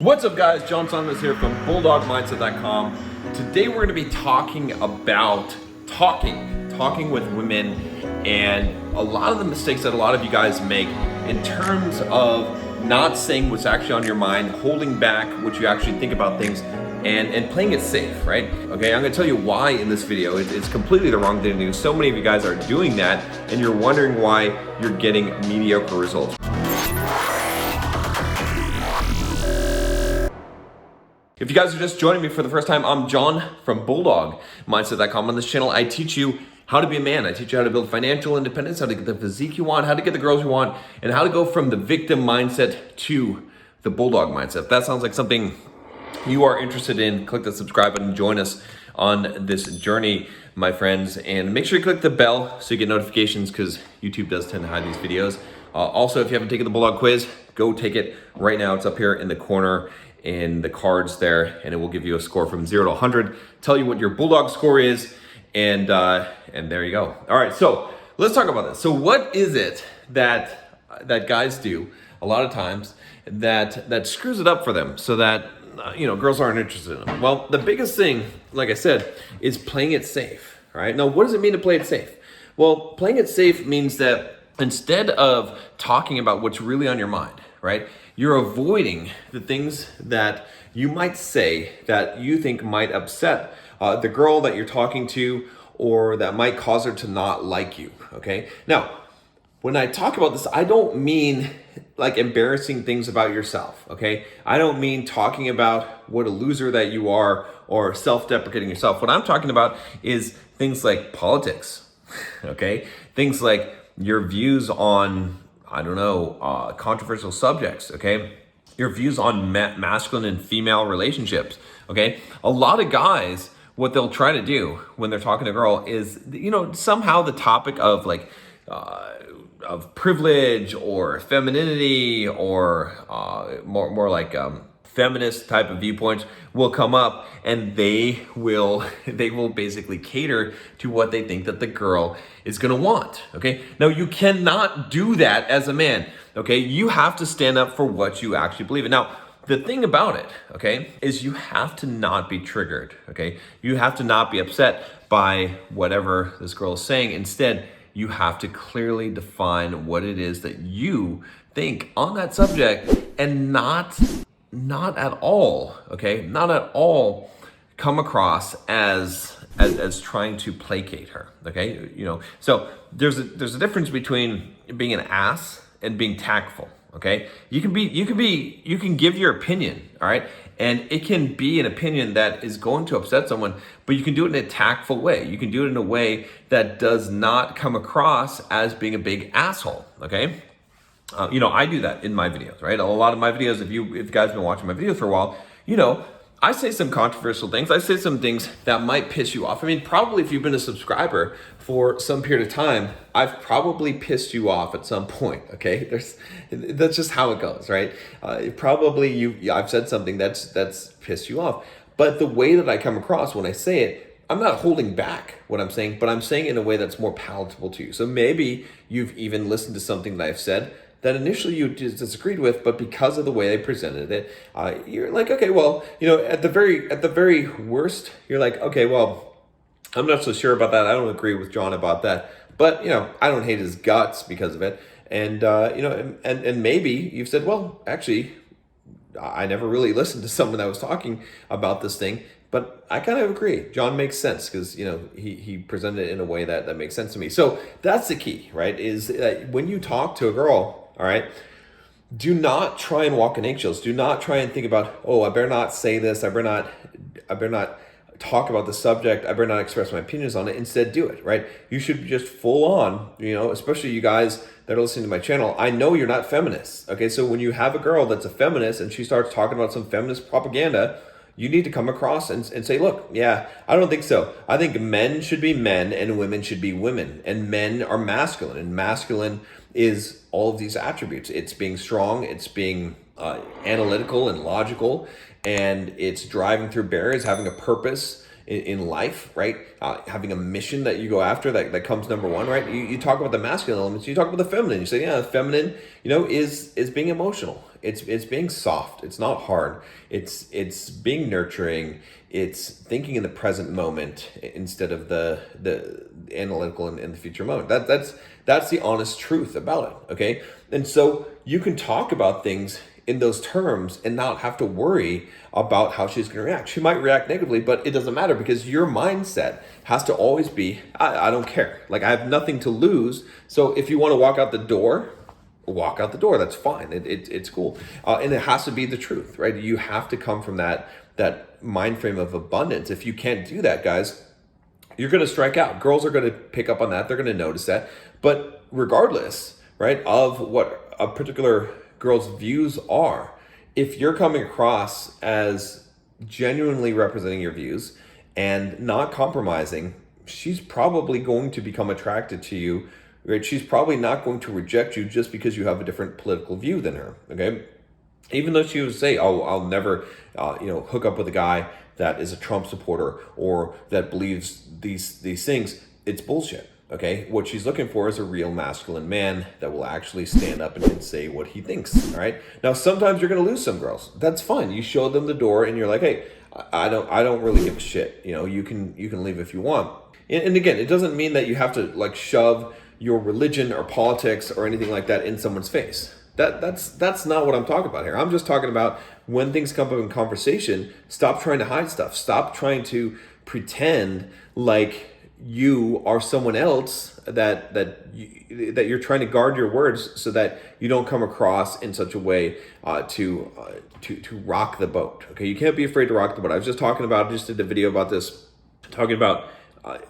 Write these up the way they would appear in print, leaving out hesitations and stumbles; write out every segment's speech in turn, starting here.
What's up, guys? John Sonmas here from BulldogMindset.com. Today we're going to be talking about talking with women and a lot of the mistakes that a lot of you guys make in terms of not saying what's actually on your mind, holding back what you actually think about things, and playing it safe, right? Okay, I'm going to tell you why in this video. It's completely the wrong thing to do. So many of you guys are doing that, and you're wondering why you're getting mediocre results. If you guys are just joining me for the first time, I'm John from Bulldog Mindset.com. On this channel, I teach you how to be a man. I teach you how to build financial independence, how to get the physique you want, how to get the girls you want, and how to go from the victim mindset to the Bulldog mindset. If that sounds like something you are interested in, click the subscribe button and join us on this journey, my friends. And make sure you click the bell so you get notifications, because YouTube does tend to hide these videos. Also, if you haven't taken the Bulldog quiz, go take it right now. It's up here in the corner in the cards there, and it will give you a score from 0 to 100, tell you what your Bulldog score is, and there you go. All right, so let's talk about this. So what is it that guys do a lot of times that screws it up for them so that girls aren't interested in them? Well, the biggest thing, like I said, is playing it safe. All right, now what does it mean to play it safe? Well, playing it safe means that instead of talking about what's really on your mind, right, you're avoiding the things that you might say that you think might upset the girl that you're talking to, or that might cause her to not like you, okay? Now, when I talk about this, I don't mean like embarrassing things about yourself, okay? I don't mean talking about what a loser that you are or self-deprecating yourself. What I'm talking about is things like politics, okay? Things like your views on, controversial subjects, okay? Your views on masculine and female relationships, okay? A lot of guys, what they'll try to do when they're talking to a girl is, somehow the topic of of privilege or femininity or more like feminist type of viewpoints will come up, and they will basically cater to what they think that the girl is going to want, okay? Now, you cannot do that as a man, okay? You have to stand up for what you actually believe in. Now, the thing about it, okay, is you have to not be triggered, okay? You have to not be upset by whatever this girl is saying. Instead, you have to clearly define what it is that you think on that subject, and not at all, okay? Not at all come across as trying to placate her, okay? So there's a difference between being an ass and being tactful, okay? You can give your opinion, all right? And it can be an opinion that is going to upset someone, but you can do it in a tactful way. You can do it in a way that does not come across as being a big asshole, okay? I do that in my videos, right? A lot of my videos, if you guys have been watching my videos for a while, I say some controversial things. I say some things that might piss you off. I mean, probably if you've been a subscriber for some period of time, I've probably pissed you off at some point, okay? That's just how it goes, right? I've said something that's pissed you off. But the way that I come across when I say it, I'm not holding back what I'm saying, but I'm saying it in a way that's more palatable to you. So maybe you've even listened to something that I've said that initially you disagreed with, but because of the way they presented it, you're like, okay, well, at the very worst, you're like, okay, well, I'm not so sure about that. I don't agree with John about that, but I don't hate his guts because of it, and and maybe you've said, well, actually, I never really listened to someone that was talking about this thing, but I kind of agree. John makes sense because, he presented it in a way that makes sense to me. So that's the key, right? Is that when you talk to a girl, all right, do not try and walk on eggshells. Do not try and think about, oh, I better not say this. I better not talk about the subject. I better not express my opinions on it. Instead, do it, right? You should just full on, especially you guys that are listening to my channel. I know you're not feminists, okay? So when you have a girl that's a feminist and she starts talking about some feminist propaganda, you need to come across and say, look, yeah, I don't think so. I think men should be men and women should be women, and men are masculine, and masculine is all of these attributes. It's being strong, it's being analytical and logical, and it's driving through barriers, having a purpose, in life, right? Having a mission that you go after that comes number one, right? You talk about the masculine elements, you talk about the feminine. You say, yeah, the feminine, is being emotional. It's being soft. It's not hard. It's being nurturing. It's thinking in the present moment instead of the analytical and the future moment. That's the honest truth about it. Okay, and so you can talk about things in those terms and not have to worry about how she's going to react. She might react negatively, but it doesn't matter because your mindset has to always be, I don't care. Like, I have nothing to lose. So if you want to walk out the door, walk out the door. That's fine. It's cool. And it has to be the truth, right? You have to come from that mind frame of abundance. If you can't do that, guys, you're going to strike out. Girls are going to pick up on that. They're going to notice that. But regardless, right, of what a particular girl's views are, if you're coming across as genuinely representing your views and not compromising, she's probably going to become attracted to you, right? She's probably not going to reject you just because you have a different political view than her, okay? Even though she would say, oh, I'll never, hook up with a guy that is a Trump supporter or that believes these things, it's bullshit. Okay, what she's looking for is a real masculine man that will actually stand up and say what he thinks. All right. Now, sometimes you're going to lose some girls. That's fine. You show them the door, and you're like, hey, I don't really give a shit. You can leave if you want. And again, it doesn't mean that you have to like shove your religion or politics or anything like that in someone's face. That's not what I'm talking about here. I'm just talking about when things come up in conversation, stop trying to hide stuff. Stop trying to pretend like you are someone else, that you're trying to guard your words so that you don't come across in such a way to rock the boat. Okay, you can't be afraid to rock the boat. I was just did a video about this, talking about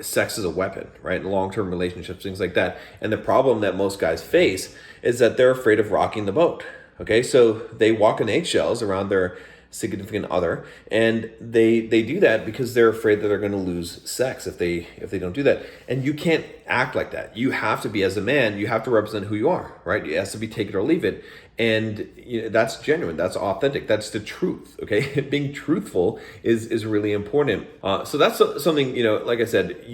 sex as a weapon, right? In long-term relationships, things like that. And the problem that most guys face is that they're afraid of rocking the boat. Okay, so they walk on eggshells around their significant other, and they do that because they're afraid that they're going to lose sex if they don't do that. And you can't act like that. You have to be, as a man, you have to represent who you are, right? It has to be take it or leave it. And that's genuine, that's authentic, that's the truth. Okay, being truthful is really important. So that's something, like I said,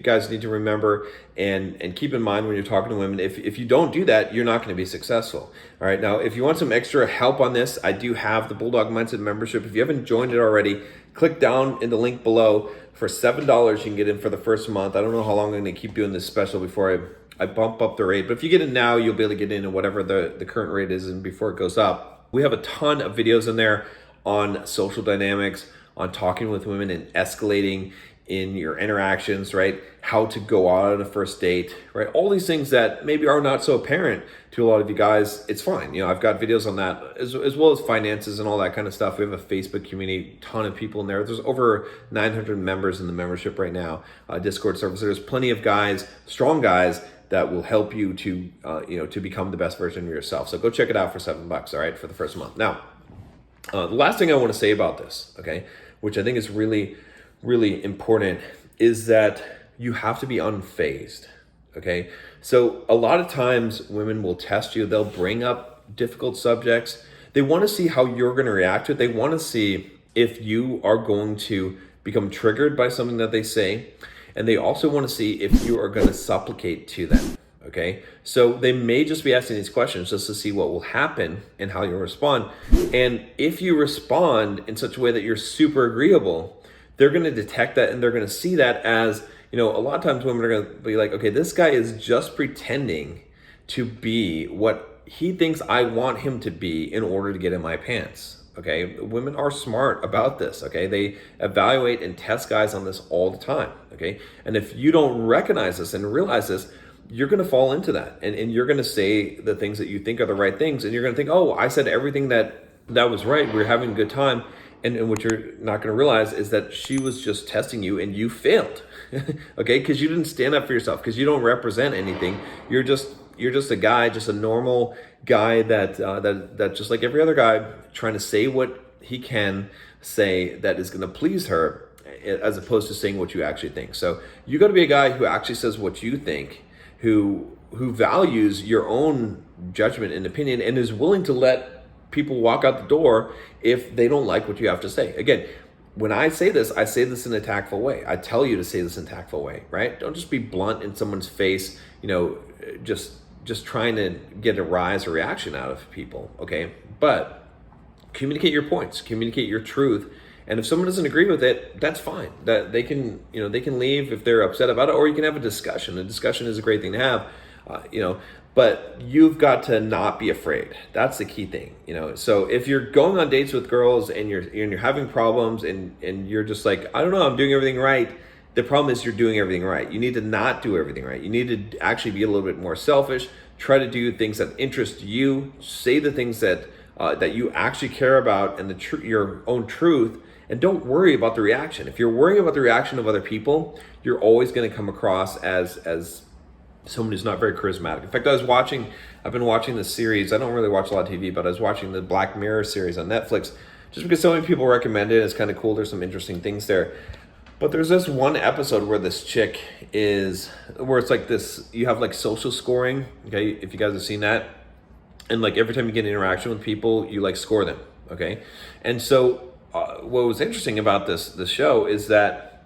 guys need to remember and keep in mind when you're talking to women. If you don't do that, you're not going to be successful. All right, now if you want some extra help on this, I do have the Bulldog Mindset membership. If you haven't joined it already, click down in the link below. For $7, you can get in for the first month. I don't know how long I'm going to keep doing this special before I bump up the rate, but if you get in now, you'll be able to get in at whatever the current rate is and before it goes up. We have a ton of videos in there on social dynamics, on talking with women and escalating in your interactions, right? How to go out on a first date, right? All these things that maybe are not so apparent to a lot of you guys. It's fine. I've got videos on that as well as finances and all that kind of stuff. We have a Facebook community, ton of people in there. There's over 900 members in the membership right now. Discord servers. There's plenty of guys, strong guys, that will help you to become the best version of yourself. So go check it out for $7, all right, for the first month. Now, the last thing I want to say about this, okay, which I think is really, really important, is that you have to be unfazed, okay? So a lot of times women will test you. They'll bring up difficult subjects. They want to see how you're going to react to it. They want to see if you are going to become triggered by something that they say. And they also want to see if you are going to supplicate to them, okay? So they may just be asking these questions just to see what will happen and how you'll respond. And if you respond in such a way that you're super agreeable, they're going to detect that and they're going to see that as, a lot of times women are going to be like, okay, this guy is just pretending to be what he thinks I want him to be in order to get in my pants. Okay, women are smart about this. Okay, they evaluate and test guys on this all the time. Okay, and if you don't recognize this and realize this, you're going to fall into that, and you're going to say the things that you think are the right things, and you're going to think, oh, I said everything that was right. We're having a good time, and what you're not going to realize is that she was just testing you, and you failed. Okay, because you didn't stand up for yourself, because you don't represent anything. You're just a guy, just a normal guy that just like every other guy, trying to say what he can say that is going to please her, as opposed to saying what you actually think. So you got to be a guy who actually says what you think, who values your own judgment and opinion, and is willing to let people walk out the door if they don't like what you have to say. Again, when I say this in a tactful way. I tell you to say this in a tactful way, right? Don't just be blunt in someone's face, just trying to get a rise or reaction out of people, okay? But communicate your points, communicate your truth. And if someone doesn't agree with it, that's fine. That they can leave if they're upset about it, or you can have a discussion. A discussion is a great thing to have, but you've got to not be afraid. That's the key thing, So if you're going on dates with girls and you're having problems and you're just like, I don't know, I'm doing everything right. The problem is you're doing everything right. You need to not do everything right. You need to actually be a little bit more selfish. Try to do things that interest you. Say the things that you actually care about and your own truth. And don't worry about the reaction. If you're worrying about the reaction of other people, you're always going to come across as someone who's not very charismatic. In fact, I've been watching this series. I don't really watch a lot of TV, but I was watching the Black Mirror series on Netflix just because so many people recommend it. It's kind of cool. There's some interesting things there. But there's this one episode where this chick where it's like this, you have like social scoring, okay, if you guys have seen that. And like every time you get an interaction with people, you like score them, okay? And so what was interesting about this show is that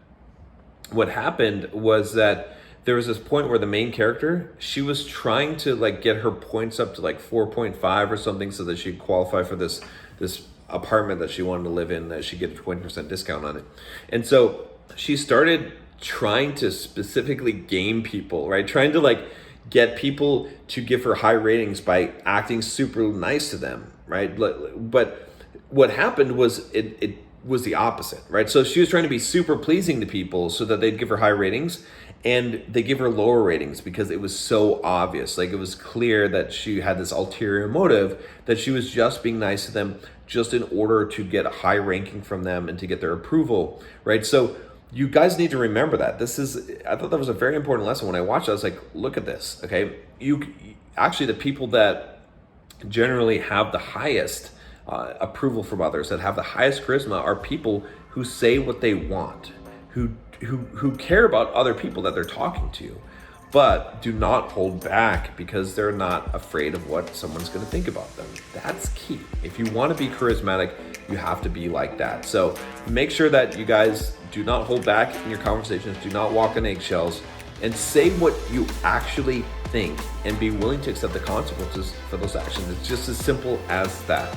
what happened was that there was this point where the main character, she was trying to like get her points up to like 4.5 or something so that she'd qualify for this apartment that she wanted to live in, that she'd get a 20% discount on it. And so she started trying to specifically game people, right? Trying to like get people to give her high ratings by acting super nice to them, right? But what happened was it was the opposite, right? So she was trying to be super pleasing to people so that they'd give her high ratings, and they give her lower ratings because it was so obvious. Like it was clear that she had this ulterior motive, that she was just being nice to them just in order to get a high ranking from them and to get their approval, right? So you guys need to remember that. I thought that was a very important lesson. When I watched it, I was like, look at this, okay? Actually, the people that generally have the highest approval from others, that have the highest charisma, are people who say what they want, who care about other people that they're talking to, but do not hold back because they're not afraid of what someone's going to think about them. That's key. If you want to be charismatic, you have to be like that. So make sure that you guys do not hold back in your conversations, do not walk on eggshells, and say what you actually think and be willing to accept the consequences for those actions. It's just as simple as that.